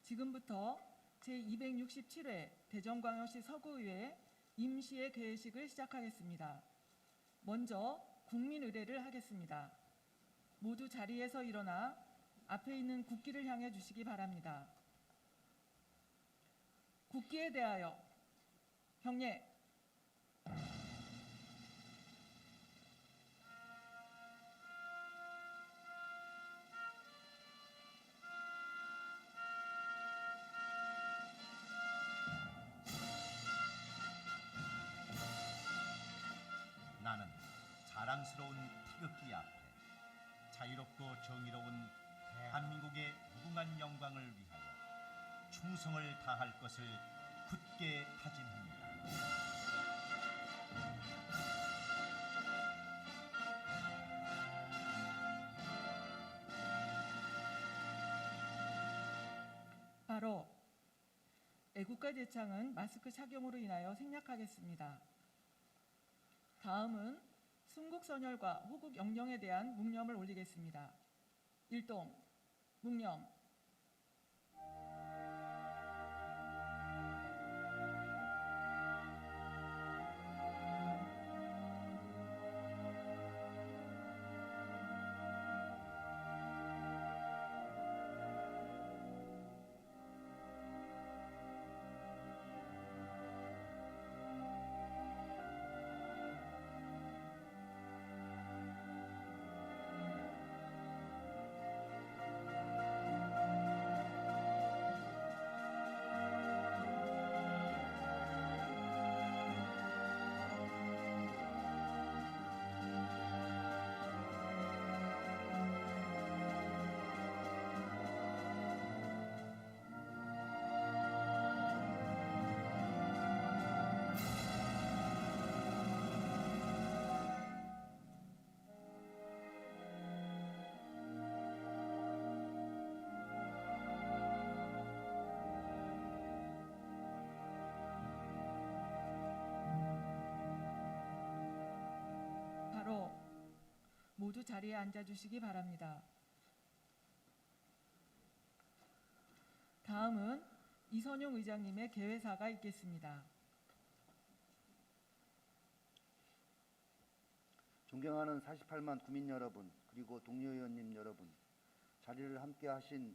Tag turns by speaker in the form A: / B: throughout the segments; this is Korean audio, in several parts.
A: 지금부터 제267회 대전광역시 서구의회 임시의 개회식을 시작하겠습니다. 먼저 국민의례를 하겠습니다. 모두 자리에서 일어나 앞에 있는 국기를 향해 주시기 바랍니다. 국기에 대하여 경례.
B: 나는 자랑스러운 태극기 앞에 자유롭고 정의로운 대한민국의 무궁한 영광을 위하여 충성을 다할 것을 굳게 다짐합니다.
A: 바로 애국가 제창은 마스크 착용으로 인하여 생략하겠습니다. 다음은 순국선열과 호국 영령에 대한 묵념을 올리겠습니다. 일동 묵념. 모두 자리에 앉아주시기 바랍니다. 다음은 이선용 의장님의 개회사가 있겠습니다.
C: 존경하는 48만 구민 여러분, 그리고 동료 의원님 여러분, 자리를 함께 하신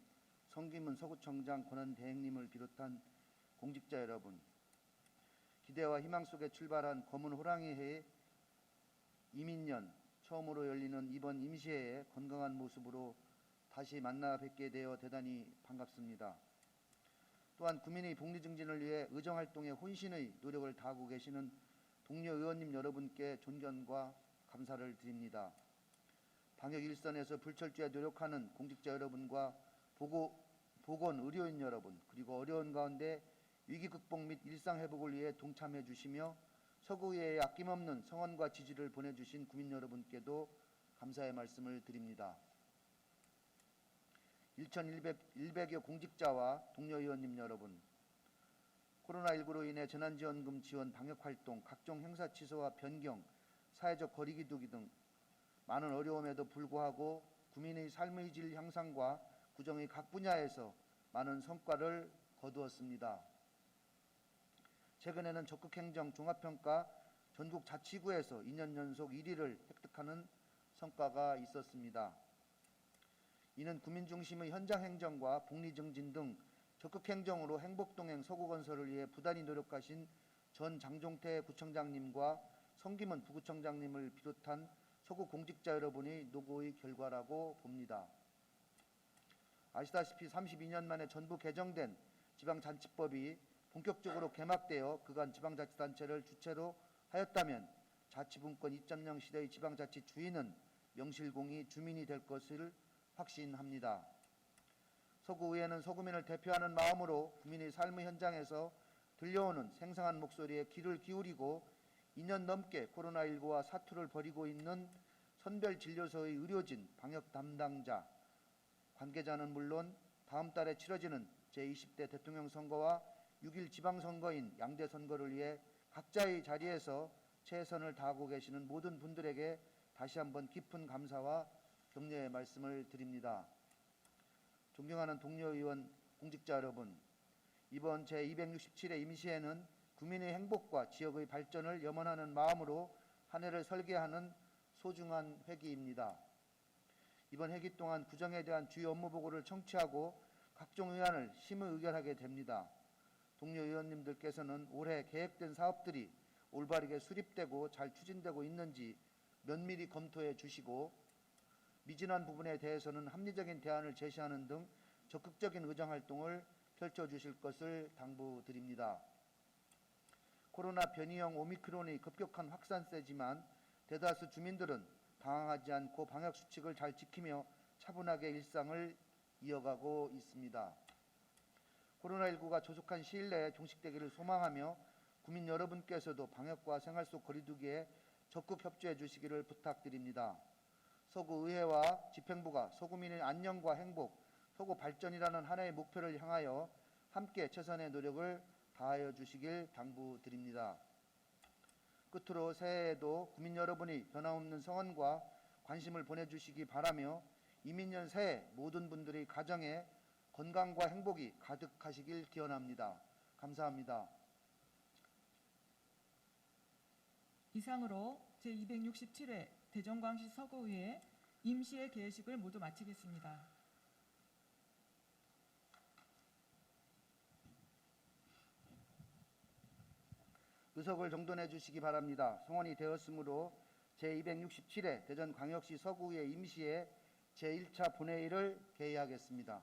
C: 성김은 서구청장 권한대행님을 비롯한 공직자 여러분, 기대와 희망 속에 출발한 검은 호랑이 해의 이민년 처음으로 열리는 이번 임시회에 건강한 모습으로 다시 만나 뵙게 되어 대단히 반갑습니다. 또한 구민의 복리 증진을 위해 의정활동에 혼신의 노력을 다하고 계시는 동료 의원님 여러분께 존경과 감사를 드립니다. 방역 일선에서 불철주야 노력하는 공직자 여러분과 보건 의료인 여러분, 그리고 어려운 가운데 위기 극복 및 일상 회복을 위해 동참해 주시며 서구의회에 아낌없는 성원과 지지를 보내주신 구민 여러분께도 감사의 말씀을 드립니다. 1,100여 공직자와 동료 의원님 여러분, 코로나19로 인해 재난지원금 지원, 방역활동, 각종 행사 취소와 변경, 사회적 거리기 두기 등 많은 어려움에도 불구하고 구민의 삶의 질 향상과 구정의 각 분야에서 많은 성과를 거두었습니다. 최근에는 적극행정 종합평가 전국 자치구에서 2년 연속 1위를 획득하는 성과가 있었습니다. 이는 구민 중심의 현장 행정과 복리 증진 등 적극행정으로 행복동행 서구건설을 위해 부단히 노력하신 전 장종태 구청장님과 성김은 부구청장님을 비롯한 서구 공직자 여러분의 노고의 결과라고 봅니다. 아시다시피 32년 만에 전부 개정된 지방자치법이 본격적으로 개막되어 그간 지방자치단체를 주체로 하였다면 자치분권 2.0 시대의 지방자치 주인은 명실공히 주민이 될 것을 확신합니다. 서구의회는 서구민을 대표하는 마음으로 국민의 삶의 현장에서 들려오는 생생한 목소리에 귀를 기울이고 2년 넘게 코로나19와 사투를 벌이고 있는 선별진료소의 의료진, 방역 담당자, 관계자는 물론 다음 달에 치러지는 제20대 대통령 선거와 6일 지방선거인 양대 선거를 위해 각자의 자리에서 최선을 다하고 계시는 모든 분들에게 다시 한번 깊은 감사와 격려의 말씀을 드립니다. 존경하는 동료 의원 공직자 여러분, 이번 제267회 임시회는 국민의 행복과 지역의 발전을 염원하는 마음으로 한 해를 설계하는 소중한 회기입니다. 이번 회기 동안 구정에 대한 주요 업무 보고를 청취하고 각종 의안을 심의 의결하게 됩니다. 동료 의원님들께서는 올해 계획된 사업들이 올바르게 수립되고 잘 추진되고 있는지 면밀히 검토해 주시고 미진한 부분에 대해서는 합리적인 대안을 제시하는 등 적극적인 의정 활동을 펼쳐주실 것을 당부드립니다. 코로나 변이형 오미크론의 급격한 확산세지만 대다수 주민들은 당황하지 않고 방역 수칙을 잘 지키며 차분하게 일상을 이어가고 있습니다. 코로나19가 조속한 시일 내에 종식되기를 소망하며 국민 여러분께서도 방역과 생활 속 거리두기에 적극 협조해 주시기를 부탁드립니다. 서구의회와 집행부가 서구민의 안녕과 행복, 서구 발전이라는 하나의 목표를 향하여 함께 최선의 노력을 다하여 주시길 당부드립니다. 끝으로 새해에도 국민 여러분이 변함없는 성원과 관심을 보내주시기 바라며 이민년 새해 모든 분들의 가정에 건강과 행복이 가득하시길 기원합니다. 감사합니다.
A: 이상으로 제267회 대전광시 서구의회 임시회 개회식을 모두 마치겠습니다.
C: 의석을 정돈해 주시기 바랍니다. 성원이 되었으므로 제267회 대전광역시 서구의회 임시회 제1차 본회의를 개의하겠습니다.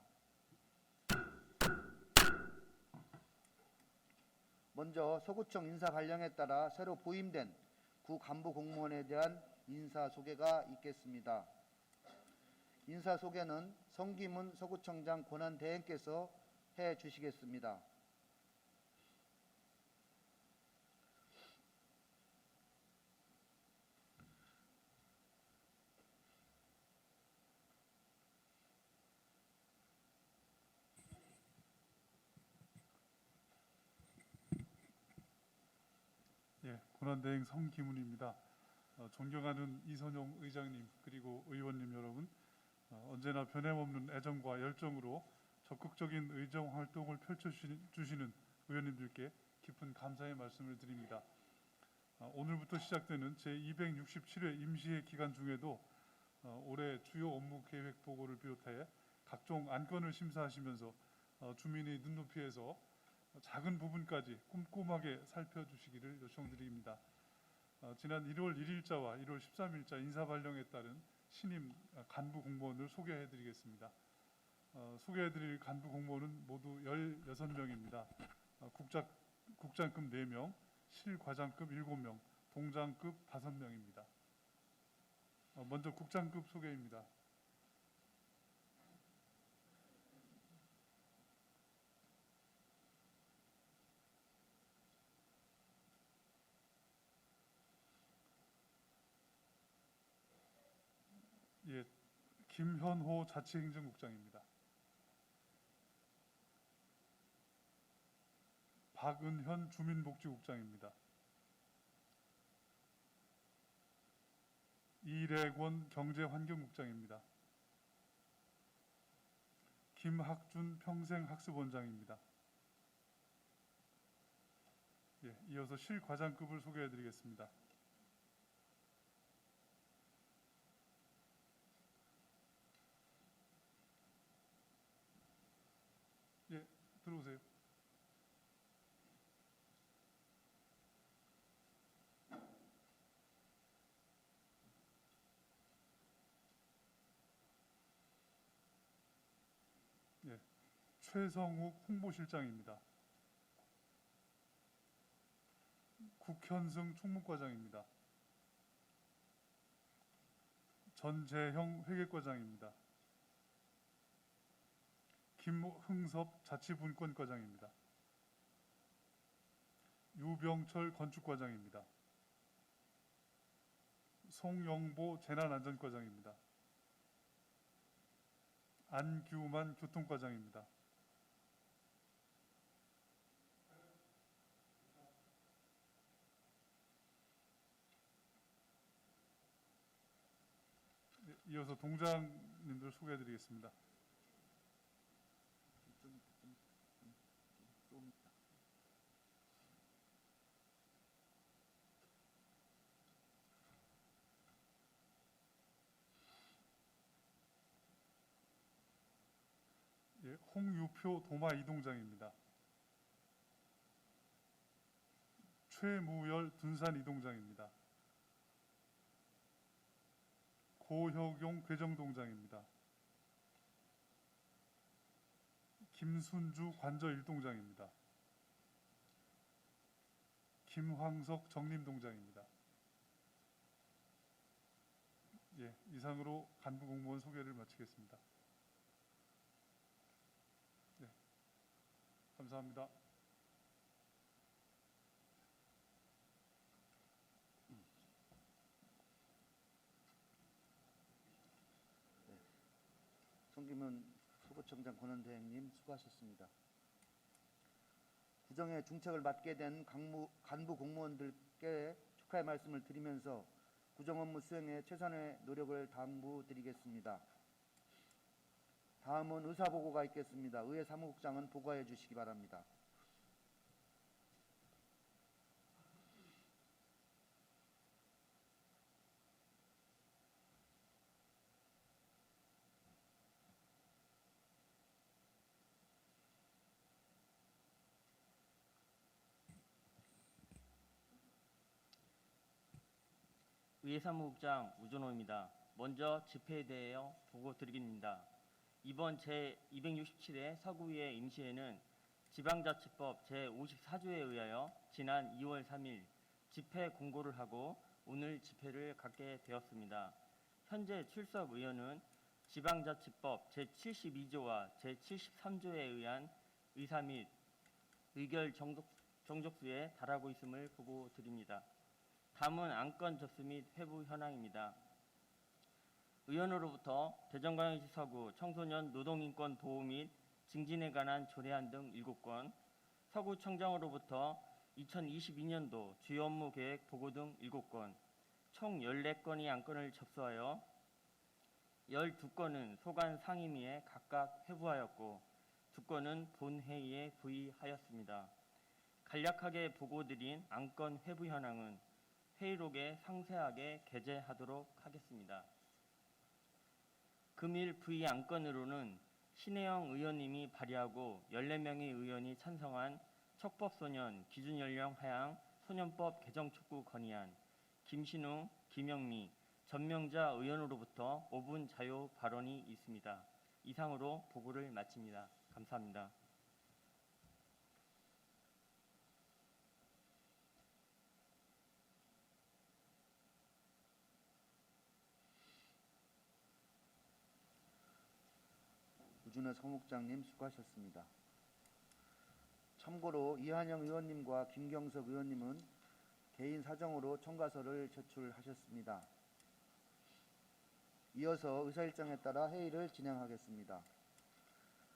C: 먼저 서구청 인사 발령에 따라 새로 보임된 구 간부 공무원에 대한 인사 소개가 있겠습니다. 인사 소개는 성기문 서구청장 권한대행께서 해 주시겠습니다.
D: 예, 권한대행 성기문입니다. 존경하는 이선용 의장님 그리고 의원님 여러분, 언제나 변함없는 애정과 열정으로 적극적인 의정 활동을 펼쳐주시는 의원님들께 깊은 감사의 말씀을 드립니다. 오늘부터 시작되는 제267회 임시회 기간 중에도 올해 주요 업무 계획 보고를 비롯해 각종 안건을 심사하시면서 주민의 눈높이에서 작은 부분까지 꼼꼼하게 살펴주시기를 요청드립니다. 지난 1월 1일자와 1월 13일자 인사 발령에 따른 신임 간부 공무원을 소개해드리겠습니다. 소개해드릴 간부 공무원은 모두 16명입니다. 국장급 4명, 실과장급 7명, 동장급 5명입니다. 먼저 국장급 소개입니다. 예, 김현호 자치행정국장입니다. 박은현 주민복지국장입니다. 이래권 경제환경국장입니다. 김학준 평생학습원장입니다. 예, 이어서 실과장급을 소개해드리겠습니다. 예, 들어오세요. 예, 최성욱 홍보실장입니다. 국현승 총무과장입니다. 전재형 회계과장입니다. 김흥섭 자치분권과장입니다. 유병철 건축과장입니다. 송영보 재난안전과장입니다. 안규만 교통과장입니다. 이어서 동장님들 소개해드리겠습니다. 예, 홍유표 도마 이동장입니다. 최무열 둔산 이동장입니다. 고혁용 괴정동장입니다. 김순주 관저 일동장입니다. 김황석 정림동장입니다. 예, 이상으로 간부 공무원 소개를 마치겠습니다. 네, 감사합니다.
C: 송기문 서구청장 권한대행님 수고하셨습니다. 구정의 중책을 맡게 된 간부 공무원들께 축하의 말씀을 드리면서 구정 업무 수행에 최선의 노력을 당부드리겠습니다. 다음은 의사보고가 있겠습니다. 의회 사무국장은 보고해 주시기 바랍니다.
E: 의회 사무국장 우준호입니다. 먼저 집회에 대하여 보고드리겠습니다. 이번 제267회 서구의회 임시회는 지방자치법 제54조에 의하여 지난 2월 3일 집회 공고를 하고 오늘 집회를 갖게 되었습니다. 현재 출석 의원은 지방자치법 제72조와 제73조에 의한 의사 및 의결 정족수에 달하고 있음을 보고드립니다. 다음은 안건 접수 및 회부 현황입니다. 의원으로부터 대전광역시 서구 청소년 노동인권 보호 및 증진에 관한 조례안 등 7건, 서구청장으로부터 2022년도 주요 업무 계획 보고 등 7건, 총 14건의 안건을 접수하여 12건은 소관 상임위에 각각 회부하였고 2건은 본회의에 부의하였습니다. 간략하게 보고드린 안건 회부 현황은 회의록에 상세하게 게재하도록 하겠습니다. 금일 부의 안건으로는 신혜영 의원님이 발의하고 14명의 의원이 찬성한 촉법소년 기준연령 하향 소년법 개정 촉구 건의안, 김신웅, 김영미, 전명자 의원으로부터 5분 자유 발언이 있습니다. 이상으로 보고를 마칩니다. 감사합니다.
C: 우준호 사무국장님 수고하셨습니다. 참고로 이한영 의원님과 김경석 의원님은 개인 사정으로 청가서를 제출하셨습니다. 이어서 의사일정에 따라 회의를 진행하겠습니다.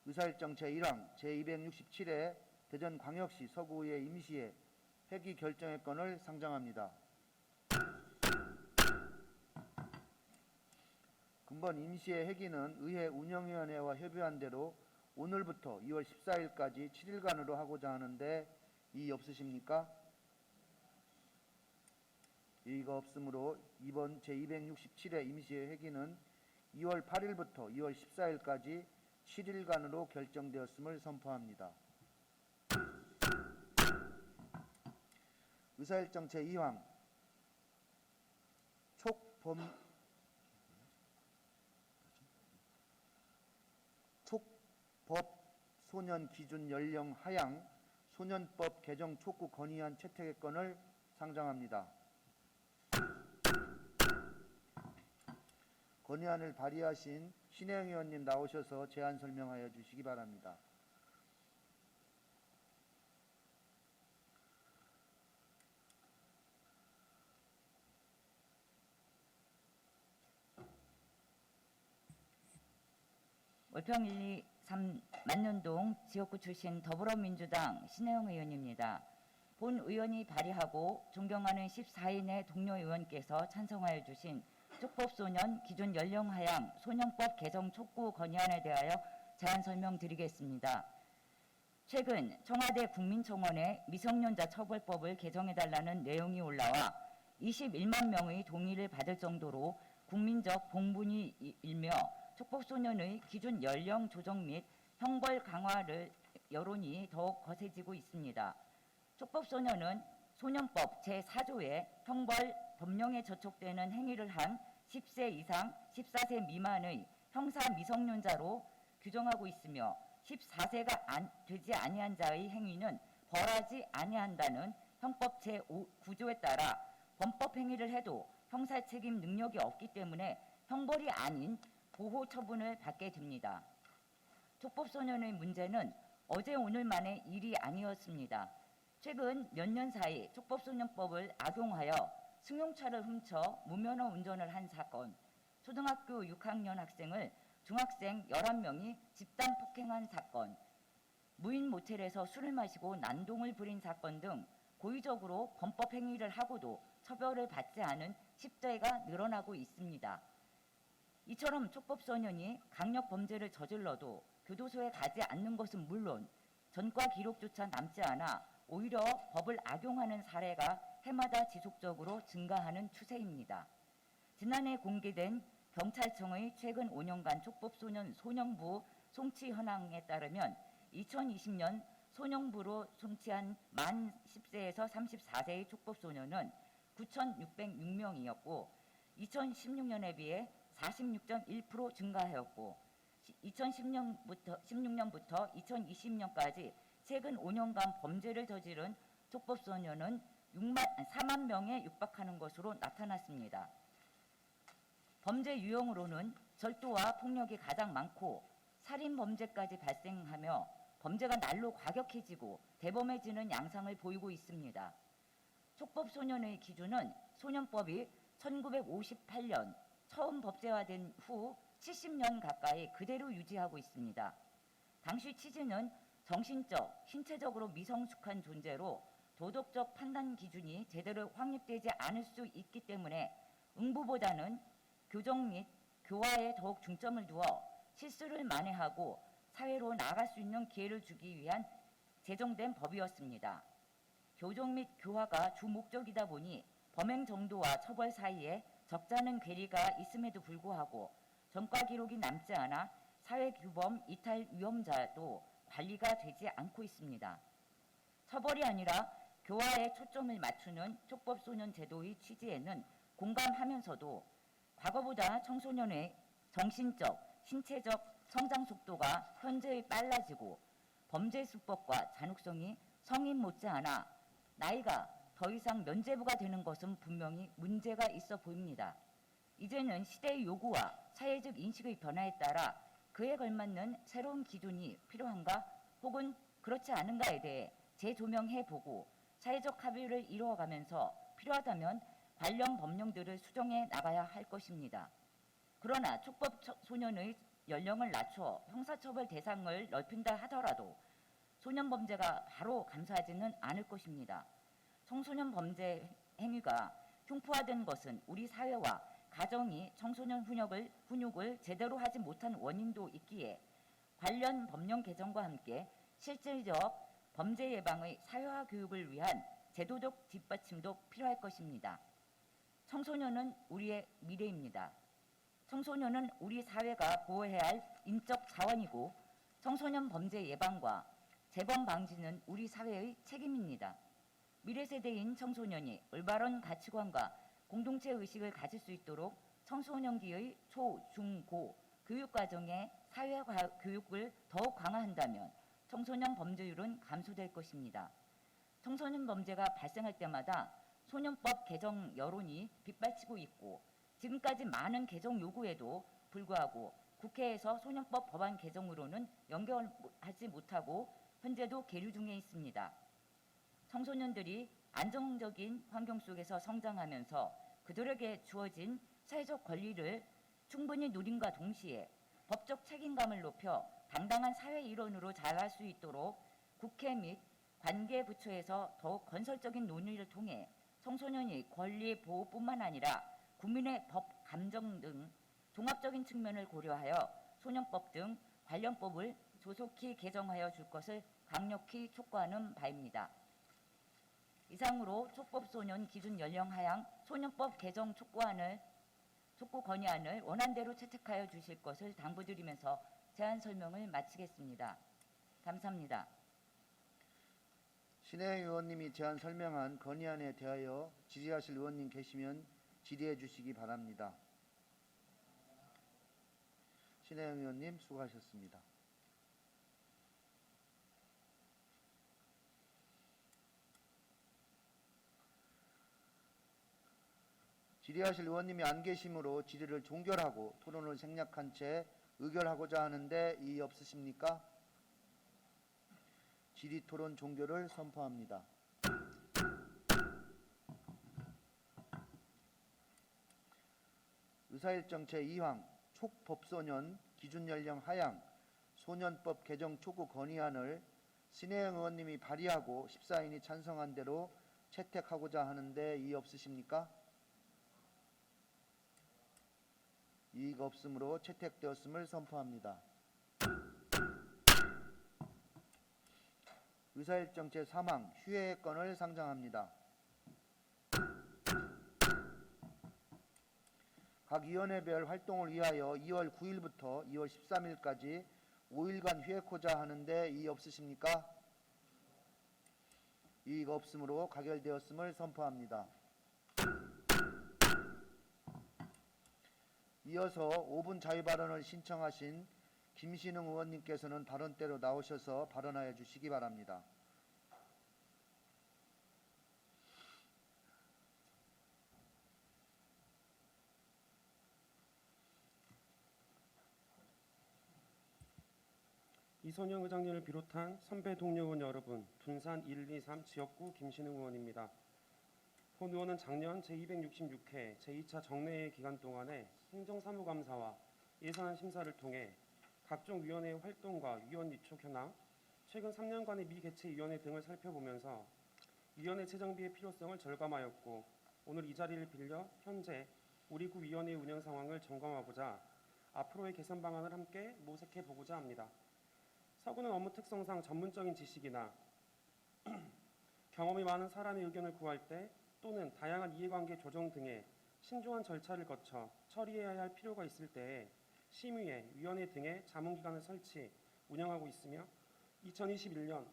C: 의사일정 제1항 제267회 대전광역시 서구의회 임시회 회기 결정의 건을 상정합니다. 금번 임시회 회기는 의회 운영위원회와 협의한 대로 오늘부터 2월 14일까지 7일간으로 하고자 하는데 이의 없으십니까? 이의가 없으므로 이번 제267회 임시회 회기는 2월 8일부터 2월 14일까지 7일간으로 결정되었음을 선포합니다. 의사일정 제2항 촉법 소년 기준 연령 하향 소년법 개정 촉구 건의안 채택의 건을 상정합니다. 건의안을 발의하신 신혜영 의원님 나오셔서 제안 설명하여 주시기 바랍니다.
F: 월평 1, 2, 3 만년동 지역구 출신 더불어민주당 신혜영 의원입니다. 본 의원이 발의하고 존경하는 14인의 동료 의원께서 찬성하여 주신 촉법소년 기준 연령 하향 소년법 개정 촉구 건의안에 대하여 제안 설명드리겠습니다. 최근 청와대 국민청원에 미성년자 처벌법을 개정해달라는 내용이 올라와 21만 명의 동의를 받을 정도로 국민적 공분이 일며 촉법소년의 기준 연령 조정 및 형벌 강화를 여론이 더욱 거세지고 있습니다. 촉법소년은 소년법 제4조의 형벌 법령에 저촉되는 행위를 한 10세 이상 14세 미만의 형사 미성년자로 규정하고 있으며 14세가 되지 아니한 자의 행위는 벌하지 아니한다는 형법 제9조에 따라 범법 행위를 해도 형사 책임 능력이 없기 때문에 형벌이 아닌 보호 처분을 받게 됩니다. 촉법소년의 문제는 어제 오늘만의 일이 아니었습니다. 최근 몇 년 사이 촉법소년법을 악용하여 승용차를 훔쳐 무면허 운전을 한 사건, 초등학교 6학년 학생을 중학생 11명이 집단 폭행한 사건, 무인 모텔에서 술을 마시고 난동을 부린 사건 등 고의적으로 범법 행위를 하고도 처벌을 받지 않은 10대가 늘어나고 있습니다. 이처럼 촉법소년이 강력 범죄를 저질러도 교도소에 가지 않는 것은 물론 전과 기록조차 남지 않아 오히려 법을 악용하는 사례가 해마다 지속적으로 증가하는 추세입니다. 지난해 공개된 경찰청의 최근 5년간 촉법소년 소년부 송치 현황에 따르면 2020년 소년부로 송치한 만 10세에서 34세의 촉법소년은 9,606명이었고 2016년에 비해 46.1% 증가하였고 2016년부터 2020년까지 최근 5년간 범죄를 저지른 촉법소년은 4만 명에 육박하는 것으로 나타났습니다. 범죄 유형으로는 절도와 폭력이 가장 많고 살인 범죄까지 발생하며 범죄가 날로 과격해지고 대범해지는 양상을 보이고 있습니다. 촉법소년의 기준은 소년법이 1958년 처음 법제화된 후 70년 가까이 그대로 유지하고 있습니다. 당시 취지는 정신적, 신체적으로 미성숙한 존재로 도덕적 판단 기준이 제대로 확립되지 않을 수 있기 때문에 응부보다는 교정 및 교화에 더욱 중점을 두어 실수를 만회하고 사회로 나아갈 수 있는 기회를 주기 위한 제정된 법이었습니다. 교정 및 교화가 주 목적이다 보니 범행 정도와 처벌 사이에 적잖은 괴리가 있음에도 불구하고 전과 기록이 남지 않아 사회규범 이탈 위험자도 관리가 되지 않고 있습니다. 처벌이 아니라 교화에 초점을 맞추는 촉법소년 제도의 취지에는 공감하면서도 과거보다 청소년의 정신적, 신체적 성장 속도가 현저히 빨라지고 범죄 수법과 잔혹성이 성인 못지않아 나이가 더 이상 면죄부가 되는 것은 분명히 문제가 있어 보입니다. 이제는 시대의 요구와 사회적 인식의 변화에 따라 그에 걸맞는 새로운 기준이 필요한가 혹은 그렇지 않은가에 대해 재조명해보고 사회적 합의를 이루어가면서 필요하다면 관련 법령들을 수정해 나가야 할 것입니다. 그러나 촉법소년의 연령을 낮춰 형사처벌 대상을 넓힌다 하더라도 소년 범죄가 바로 감소하지는 않을 것입니다. 청소년 범죄 행위가 흉포화된 것은 우리 사회와 가정이 청소년 훈육을 제대로 하지 못한 원인도 있기에 관련 법령 개정과 함께 실질적 범죄 예방의 사회화 교육을 위한 제도적 뒷받침도 필요할 것입니다. 청소년은 우리의 미래입니다. 청소년은 우리 사회가 보호해야 할 인적 자원이고 청소년 범죄 예방과 재범 방지는 우리 사회의 책임입니다. 미래 세대인 청소년이 올바른 가치관과 공동체 의식을 가질 수 있도록 청소년기의 초, 중, 고 교육과정에 사회화 교육을 더욱 강화한다면 청소년 범죄율은 감소될 것입니다. 청소년 범죄가 발생할 때마다 소년법 개정 여론이 빗발치고 있고 지금까지 많은 개정 요구에도 불구하고 국회에서 소년법 법안 개정으로는 연결하지 못하고 현재도 계류 중에 있습니다. 청소년들이 안정적인 환경 속에서 성장하면서 그들에게 주어진 사회적 권리를 충분히 누림과 동시에 법적 책임감을 높여 당당한 사회 일원으로 자랄 수 있도록 국회 및 관계부처에서 더욱 건설적인 논의를 통해 청소년의 권리 보호뿐만 아니라 국민의 법 감정 등 종합적인 측면을 고려하여 소년법 등 관련법을 조속히 개정하여 줄 것을 강력히 촉구하는 바입니다. 이상으로 촉법소년 기준 연령 하향 소년법 개정 촉구안을 촉구 건의안을 원안대로 채택하여 주실 것을 당부드리면서 제안 설명을 마치겠습니다. 감사합니다.
C: 신혜영 의원님이 제안 설명한 건의안에 대하여 질의하실 의원님 계시면 질의해 주시기 바랍니다. 신혜영 의원님 수고하셨습니다. 질의하실 의원님이 안 계시므로 질의를 종결하고 토론을 생략한 채 의결하고자 하는데 이의 없으십니까? 질의 토론 종결을 선포합니다. 의사일정 제2항 촉법소년 기준연령 하향 소년법 개정 촉구 건의안을 신혜영 의원님이 발의하고 14인이 찬성한 대로 채택하고자 하는데 이의 없으십니까? 이의가 없으므로 채택되었음을 선포합니다. 의사일정 제3항 휴회의 건을 상정합니다. 각 위원회별 활동을 위하여 2월 9일부터 2월 13일까지 5일간 휴회코자 하는데 이의 없으십니까? 이의가 없으므로 가결되었음을 선포합니다. 이어서 5분 자유발언을 신청하신 김신흥 의원님께서는 발언대로 나오셔서 발언하여 주시기 바랍니다.
G: 이선영 의장님을 비롯한 선배 동료 의원 여러분, 둔산 1, 2, 3 지역구 김신흥 의원입니다. 본 의원은 작년 제266회 제2차 정례회 기간 동안에 행정사무감사와 예산안 심사를 통해 각종 위원회의 활동과 위원 위촉 현황, 최근 3년간의 미개최 위원회 등을 살펴보면서 위원회 재정비의 필요성을 절감하였고 오늘 이 자리를 빌려 현재 우리 구 위원회의 운영 상황을 점검하고자 앞으로의 개선 방안을 함께 모색해 보고자 합니다. 서구는 업무 특성상 전문적인 지식이나 경험이 많은 사람의 의견을 구할 때 또는 다양한 이해관계 조정 등의 신중한 절차를 거쳐 처리해야 할 필요가 있을 때에 심의회, 위원회 등의 자문기관을 설치, 운영하고 있으며 2021년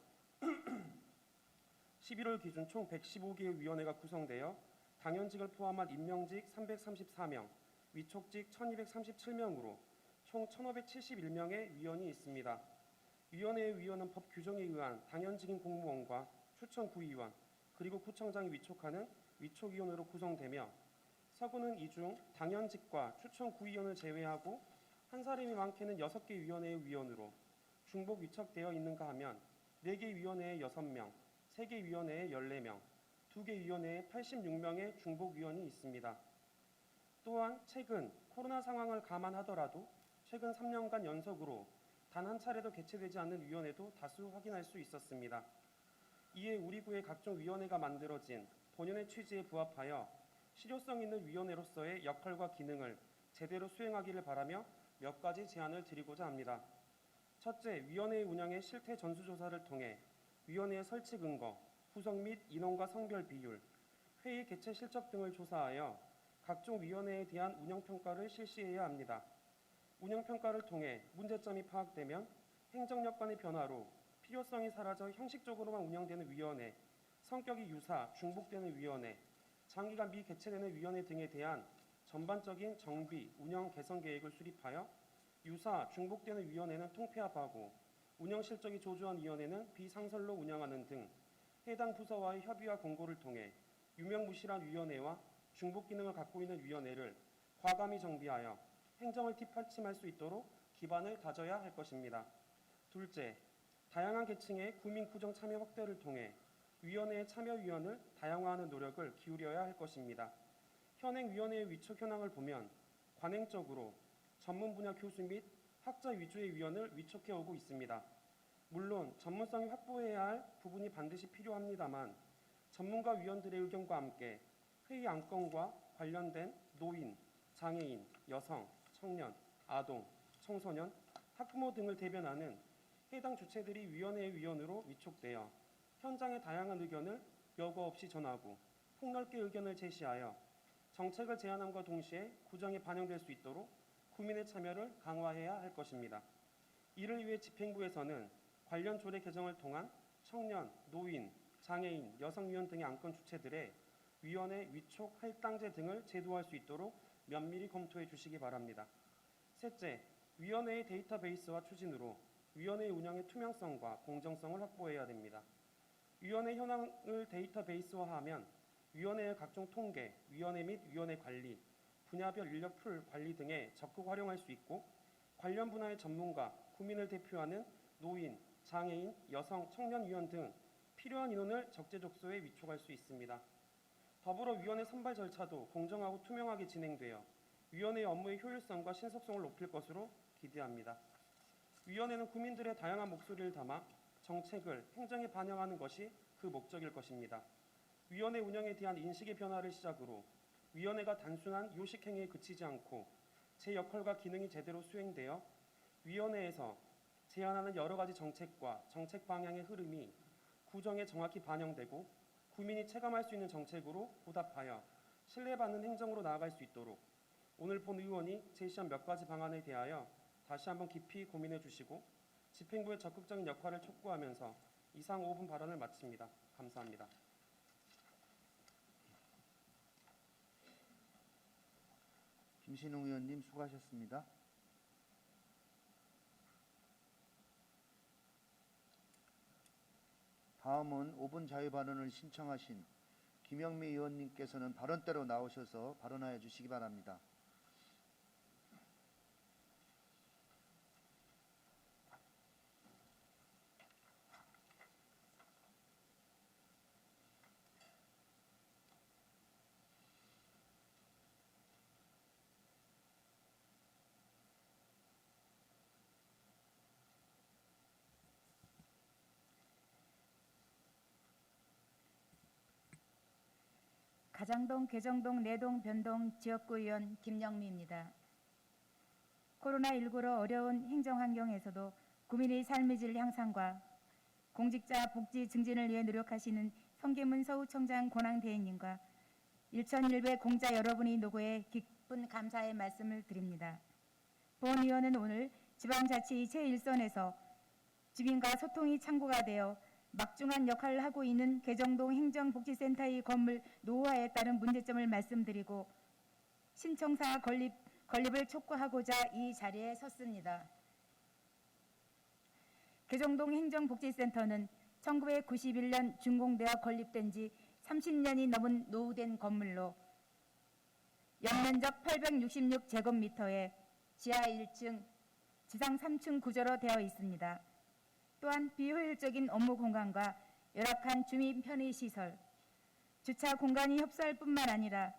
G: 11월 기준 총 115개의 위원회가 구성되어 당연직을 포함한 임명직 334명, 위촉직 1237명으로 총 1571명의 위원이 있습니다. 위원회의 위원은 법 규정에 의한 당연직인 공무원과 추천 구의원 그리고 구청장이 위촉하는 위촉위원으로 구성되며 서구는 이 중 당연직과 추천 구의원을 제외하고 한 사람이 많게는 6개 위원회의 위원으로 중복 위촉되어 있는가 하면 4개 위원회에 6명, 3개 위원회에 14명, 2개 위원회에 86명의 중복 위원이 있습니다. 또한 최근 코로나 상황을 감안하더라도 최근 3년간 연속으로 단 한 차례도 개최되지 않는 위원회도 다수 확인할 수 있었습니다. 이에 우리 구의 각종 위원회가 만들어진 본연의 취지에 부합하여 실효성 있는 위원회로서의 역할과 기능을 제대로 수행하기를 바라며 몇 가지 제안을 드리고자 합니다. 첫째, 위원회의 운영의 실태 전수조사를 통해 위원회의 설치 근거, 구성 및 인원과 성별 비율, 회의 개최 실적 등을 조사하여 각종 위원회에 대한 운영평가를 실시해야 합니다. 운영평가를 통해 문제점이 파악되면 행정력 간의 변화로 필요성이 사라져 형식적으로만 운영되는 위원회, 성격이 유사, 중복되는 위원회, 장기간 미개최되는 위원회 등에 대한 전반적인 정비, 운영 개선 계획을 수립하여 유사, 중복되는 위원회는 통폐합하고 운영 실적이 조조한 위원회는 비상설로 운영하는 등 해당 부서와의 협의와 공고를 통해 유명무실한 위원회와 중복 기능을 갖고 있는 위원회를 과감히 정비하여 행정을 뒷받침할 수 있도록 기반을 다져야 할 것입니다. 둘째, 다양한 계층의 구민 구정 참여 확대를 통해 위원회의 참여위원을 다양화하는 노력을 기울여야 할 것입니다. 현행 위원회의 위촉 현황을 보면 관행적으로 전문 분야 교수 및 학자 위주의 위원을 위촉해 오고 있습니다. 물론 전문성이 확보해야 할 부분이 반드시 필요합니다만 전문가 위원들의 의견과 함께 회의 안건과 관련된 노인, 장애인, 여성, 청년, 아동, 청소년, 학부모 등을 대변하는 해당 주체들이 위원회의 위원으로 위촉되어 현장의 다양한 의견을 여과 없이 전하고 폭넓게 의견을 제시하여 정책을 제안함과 동시에 구정에 반영될 수 있도록 구민의 참여를 강화해야 할 것입니다. 이를 위해 집행부에서는 관련 조례 개정을 통한 청년, 노인, 장애인, 여성위원 등의 안건 주체들의 위원회 위촉 할당제 등을 제도화할 수 있도록 면밀히 검토해 주시기 바랍니다. 셋째, 위원회의 데이터베이스화 추진으로 위원회 운영의 투명성과 공정성을 확보해야 됩니다. 위원회 현황을 데이터베이스화하면 위원회의 각종 통계, 위원회 및 위원회 관리, 분야별 인력풀 관리 등에 적극 활용할 수 있고 관련 분야의 전문가, 구민을 대표하는 노인, 장애인, 여성, 청년위원 등 필요한 인원을 적재적소에 위촉할 수 있습니다. 더불어 위원회 선발 절차도 공정하고 투명하게 진행되어 위원회의 업무의 효율성과 신속성을 높일 것으로 기대합니다. 위원회는 국민들의 다양한 목소리를 담아 정책을 행정에 반영하는 것이 그 목적일 것입니다. 위원회 운영에 대한 인식의 변화를 시작으로 위원회가 단순한 요식행위에 그치지 않고 제 역할과 기능이 제대로 수행되어 위원회에서 제안하는 여러 가지 정책과 정책 방향의 흐름이 구정에 정확히 반영되고 국민이 체감할 수 있는 정책으로 보답하여 신뢰받는 행정으로 나아갈 수 있도록 오늘 본 의원이 제시한 몇 가지 방안에 대하여 다시 한번 깊이 고민해 주시고 집행부의 적극적인 역할을 촉구하면서 이상 5분 발언을 마칩니다. 감사합니다.
C: 김신웅 의원님 수고하셨습니다. 다음은 5분 자유발언을 신청하신 김영미 의원님께서는 발언대로 나오셔서 발언하여 주시기 바랍니다.
H: 가장동, 개정동, 내동, 변동 지역구 의원 김영미입니다. 코로나19로 어려운 행정 환경에서도 국민의 삶의 질 향상과 공직자 복지 증진을 위해 노력하시는 성계문 서구청장 권항대행님과 1,100 공자 여러분이 노고에 깊은 감사의 말씀을 드립니다. 본 의원은 오늘 지방자치 제1선에서 주민과 소통이 창구가 되어 막중한 역할을 하고 있는 개정동 행정복지센터의 건물 노후화에 따른 문제점을 말씀드리고 신청사 건립을 촉구하고자 이 자리에 섰습니다. 개정동 행정복지센터는 1991년 준공되어 건립된 지 30년이 넘은 노후된 건물로 연면적 866제곱미터에 지하 1층, 지상 3층 구조로 되어 있습니다. 또한 비효율적인 업무 공간과 열악한 주민 편의시설, 주차 공간이 협소할 뿐만 아니라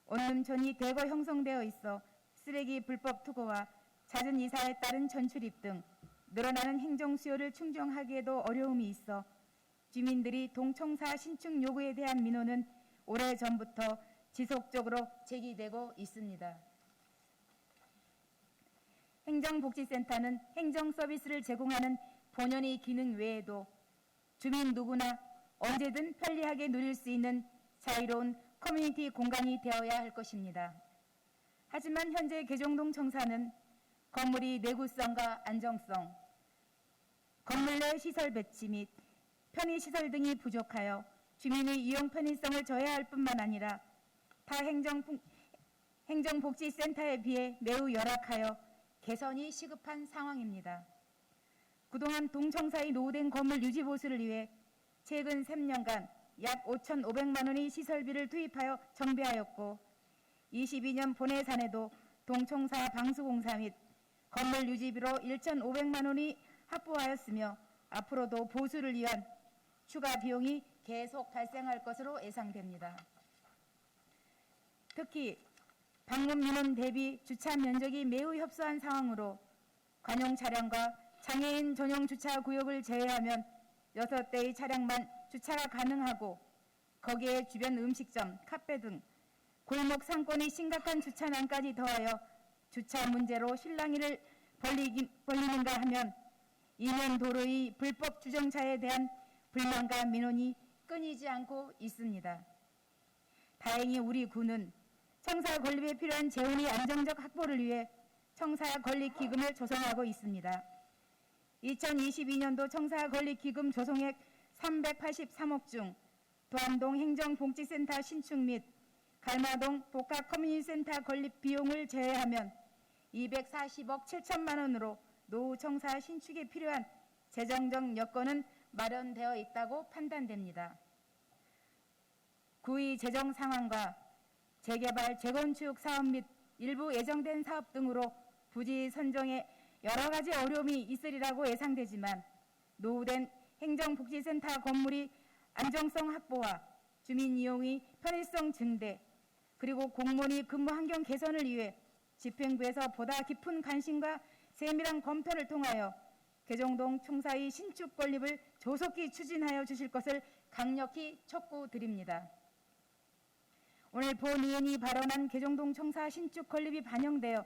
H: 원룸촌이 대거 형성되어 있어 쓰레기 불법 투고와 잦은 이사에 따른 전출입 등 늘어나는 행정 수요를 충족하기에도 어려움이 있어 주민들이 동청사 신축 요구에 대한 민원은 오래전부터 지속적으로 제기되고 있습니다. 행정복지센터는 행정 서비스를 제공하는 본연의 기능 외에도 주민 누구나 언제든 편리하게 누릴 수 있는 자유로운 커뮤니티 공간이 되어야 할 것입니다. 하지만 현재 개정동 청사는 건물이 내구성과 안정성, 건물 내 시설 배치 및 편의시설 등이 부족하여 주민의 이용 편의성을 저해할 뿐만 아니라 타 행정복지센터에 비해 매우 열악하여 개선이 시급한 상황입니다. 그동안 동청사의 노후된 건물 유지 보수를 위해 최근 3년간 약 5,500만 원의 시설비를 투입하여 정비하였고 22년 본해산에도 동청사 방수공사 및 건물 유지비로 1,500만 원이 확보하였으며 앞으로도 보수를 위한 추가 비용이 계속 발생할 것으로 예상됩니다. 특히 방문 민원 대비 주차 면적이 매우 협소한 상황으로 관용 차량과 장애인 전용 주차 구역을 제외하면 6대의 차량만 주차가 가능하고 거기에 주변 음식점, 카페 등 골목 상권의 심각한 주차난까지 더하여 주차 문제로 실랑이를 벌리는가 하면 이면 도로의 불법 주정차에 대한 불만과 민원이 끊이지 않고 있습니다. 다행히 우리 구는 청사 건립에 필요한 재원의 안정적 확보를 위해 청사 건립 기금을 조성하고 있습니다. 2022년도 청사 건립 기금 조성액 383억 중 도암동 행정복지센터 신축 및 갈마동 복합 커뮤니티센터 건립 비용을 제외하면 240억 7천만 원으로 노후 청사 신축에 필요한 재정적 여건은 마련되어 있다고 판단됩니다. 구의 재정 상황과 재개발, 재건축 사업 및 일부 예정된 사업 등으로 부지 선정에 여러 가지 어려움이 있으리라고 예상되지만 노후된 행정복지센터 건물이 안정성 확보와 주민 이용의 편의성 증대, 그리고 공무원의 근무 환경 개선을 위해 집행부에서 보다 깊은 관심과 세밀한 검토를 통하여 개정동 총사의 신축 건립을 조속히 추진하여 주실 것을 강력히 촉구드립니다. 오늘 본 의원이 발언한 개정동 총사 신축 건립이 반영되어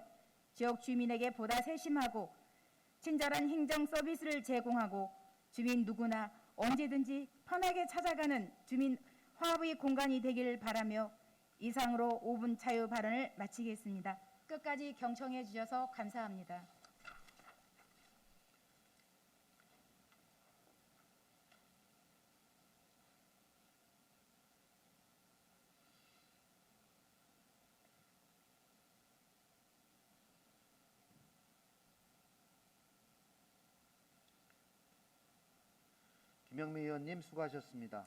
H: 지역 주민에게 보다 세심하고 친절한 행정 서비스를 제공하고 주민 누구나 언제든지 편하게 찾아가는 주민 화합의 공간이 되기를 바라며 이상으로 5분 자유 발언을 마치겠습니다. 끝까지 경청해 주셔서 감사합니다.
C: 김영미 의원님 수고하셨습니다.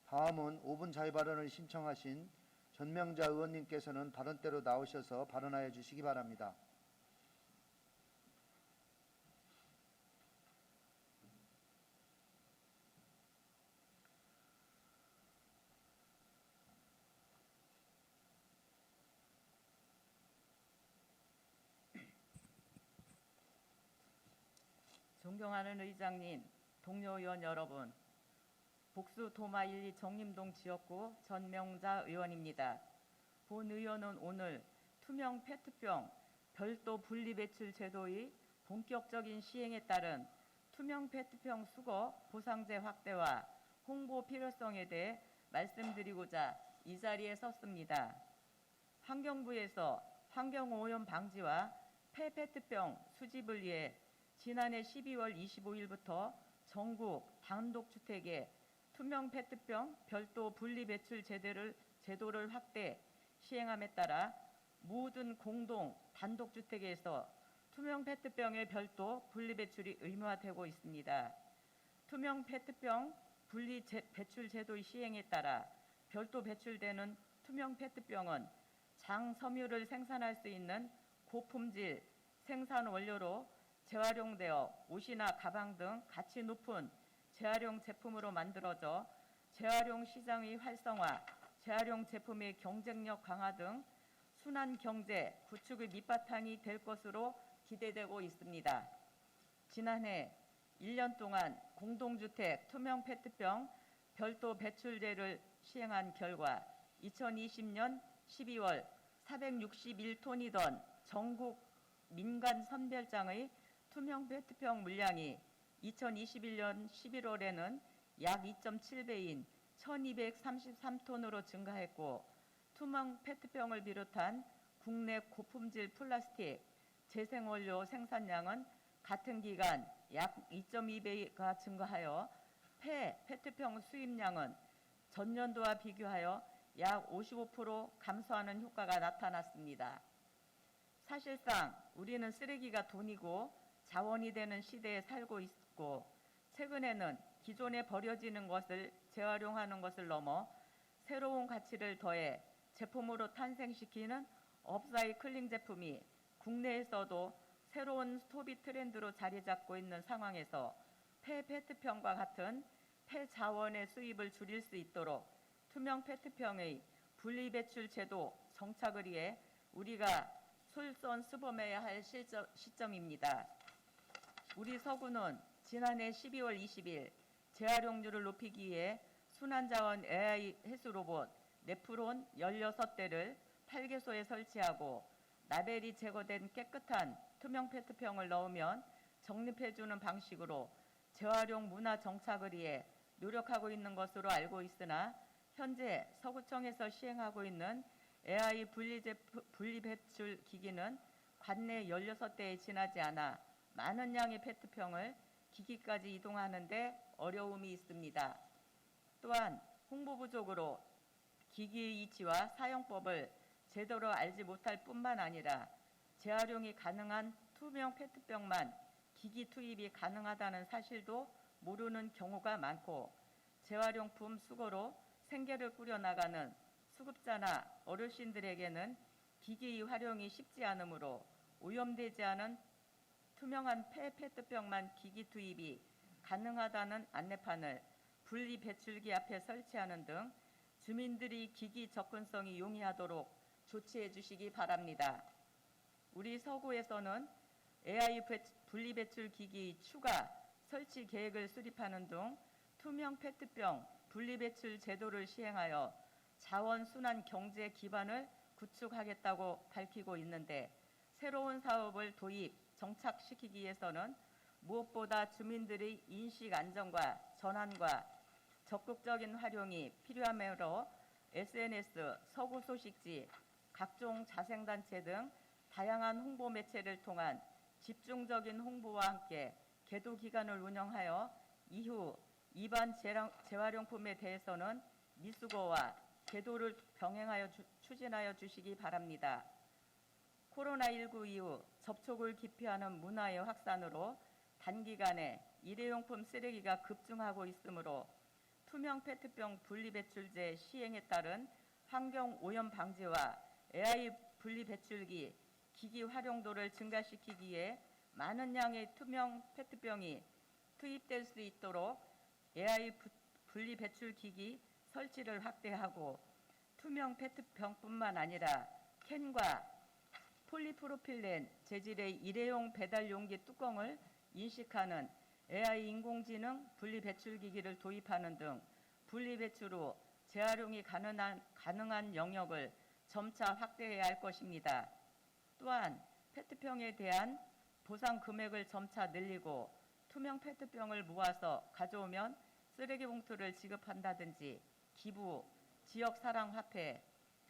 C: 다음은 5분 자유 발언을 신청하신 전명자 의원님께서는 발언대로 나오셔서 발언하여 주시기 바랍니다.
I: 존경하는 의장님, 동료 의원 여러분, 복수 도마 1, 2 정림동 지역구 전명자 의원입니다. 본 의원은 오늘 투명 페트병 별도 분리배출 제도의 본격적인 시행에 따른 투명 페트병 수거 보상제 확대와 홍보 필요성에 대해 말씀드리고자 이 자리에 섰습니다. 환경부에서 환경오염 방지와 폐페트병 수집을 위해 지난해 12월 25일부터 전국 단독주택에 투명 페트병 별도 분리배출 제도를 확대 시행함에 따라 모든 공동 단독주택에서 투명 페트병의 별도 분리배출이 의무화되고 있습니다. 투명 페트병 분리배출 제도의 시행에 따라 별도 배출되는 투명 페트병은 장섬유를 생산할 수 있는 고품질 생산 원료로 재활용되어 옷이나 가방 등 가치 높은 재활용 제품으로 만들어져 재활용 시장의 활성화, 재활용 제품의 경쟁력 강화 등 순환 경제 구축의 밑바탕이 될 것으로 기대되고 있습니다. 지난해 1년 동안 공동주택 투명 페트병 별도 배출제를 시행한 결과 2020년 12월 461톤이던 전국 민간 선별장의 투명 페트병 물량이 2021년 11월에는 약 2.7배인 1233톤으로 증가했고 투명 페트병을 비롯한 국내 고품질 플라스틱 재생원료 생산량은 같은 기간 약 2.2배가 증가하여 페트병 수입량은 전년도와 비교하여 약 55% 감소하는 효과가 나타났습니다. 사실상 우리는 쓰레기가 돈이고 자원이 되는 시대에 살고 있고 최근에는 기존에 버려지는 것을 재활용하는 것을 넘어 새로운 가치를 더해 제품으로 탄생시키는 업사이클링 제품이 국내에서도 새로운 소비 트렌드로 자리 잡고 있는 상황에서 페트병과 같은 폐자원의 수입을 줄일 수 있도록 투명 페트병의 분리배출 제도 정착을 위해 우리가 솔선수범해야 할 시점입니다. 우리 서구는 지난해 12월 20일 재활용률을 높이기 위해 순환자원 AI 해수 로봇 네프론 16대를 8개소에 설치하고 라벨이 제거된 깨끗한 투명 페트병을 넣으면 적립해주는 방식으로 재활용 문화 정착을 위해 노력하고 있는 것으로 알고 있으나 현재 서구청에서 시행하고 있는 AI 분리배출 기기는 관내 16대에 지나지 않아 많은 양의 페트병을 기기까지 이동하는데 어려움이 있습니다. 또한 홍보 부족으로 기기의 위치와 사용법을 제대로 알지 못할 뿐만 아니라 재활용이 가능한 투명 페트병만 기기 투입이 가능하다는 사실도 모르는 경우가 많고 재활용품 수거로 생계를 꾸려나가는 수급자나 어르신들에게는 기기의 활용이 쉽지 않으므로 오염되지 않은 투명한 페트병만 기기 투입이 가능하다는 안내판을 분리배출기 앞에 설치하는 등 주민들이 기기 접근성이 용이하도록 조치해 주시기 바랍니다. 우리 서구에서는 AI 분리배출 기기 추가 설치 계획을 수립하는 등 투명 페트병 분리배출 제도를 시행하여 자원순환 경제 기반을 구축하겠다고 밝히고 있는데 새로운 사업을 도입, 정착시키기 위해서는 무엇보다 주민들의 인식 안정과 전환과 적극적인 활용이 필요하므로 SNS, 서구 소식지, 각종 자생단체 등 다양한 홍보 매체를 통한 집중적인 홍보와 함께 계도 기간을 운영하여 이후 일반 재활용품에 대해서는 미수거와 계도를 병행하여 추진하여 주시기 바랍니다. 코로나19 이후 접촉을 기피하는 문화의 확산으로 단기간에 일회용품 쓰레기가 급증하고 있으므로 투명 페트병 분리배출제 시행에 따른 환경 오염 방지와 AI 분리배출기 기기 활용도를 증가시키기 위해 많은 양의 투명 페트병이 투입될 수 있도록 AI 분리배출기기 설치를 확대하고 투명 페트병뿐만 아니라 캔과 폴리프로필렌 재질의 일회용 배달 용기 뚜껑을 인식하는 AI 인공지능 분리배출기기를 도입하는 등 분리배출 후 재활용이 가능한 영역을 점차 확대해야 할 것입니다. 또한 페트병에 대한 보상 금액을 점차 늘리고 투명 페트병을 모아서 가져오면 쓰레기 봉투를 지급한다든지 기부, 지역사랑화폐,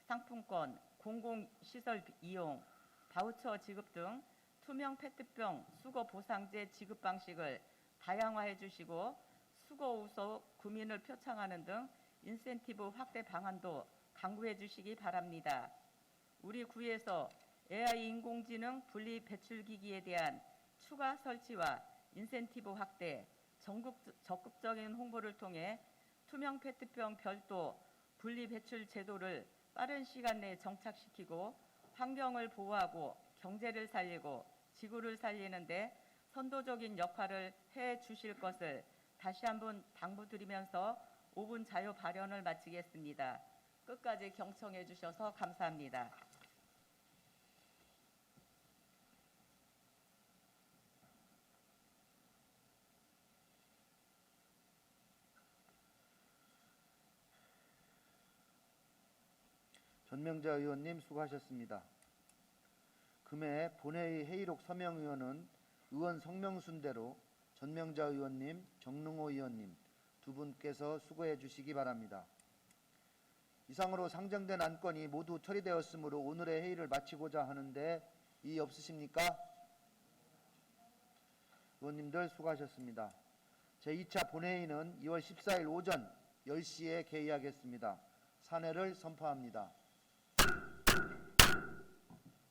I: 상품권, 공공시설 이용, 바우처 지급 등 투명 페트병 수거 보상제 지급 방식을 다양화해 주시고 수거 우소 구민을 표창하는 등 인센티브 확대 방안도 강구해 주시기 바랍니다. 우리 구에서 AI 인공지능 분리 배출기기에 대한 추가 설치와 인센티브 확대, 적극적인 홍보를 통해 투명 페트병 별도 분리 배출 제도를 빠른 시간 내에 정착시키고 환경을 보호하고 경제를 살리고 지구를 살리는 데 선도적인 역할을 해 주실 것을 다시 한번 당부드리면서 5분 자유 발언을 마치겠습니다. 끝까지 경청해 주셔서 감사합니다.
C: 전명자 의원님 수고하셨습니다. 금해 본회의 회의록 서명 의원은 의원 성명 순대로 전명자 의원님, 정능호 의원님 두 분께서 수고해 주시기 바랍니다. 이상으로 상정된 안건이 모두 처리되었으므로 오늘의 회의를 마치고자 하는데 이의 없으십니까? 의원님들 수고하셨습니다. 제2차 본회의는 2월 14일 오전 10시에 개의하겠습니다. 산회를 선포합니다.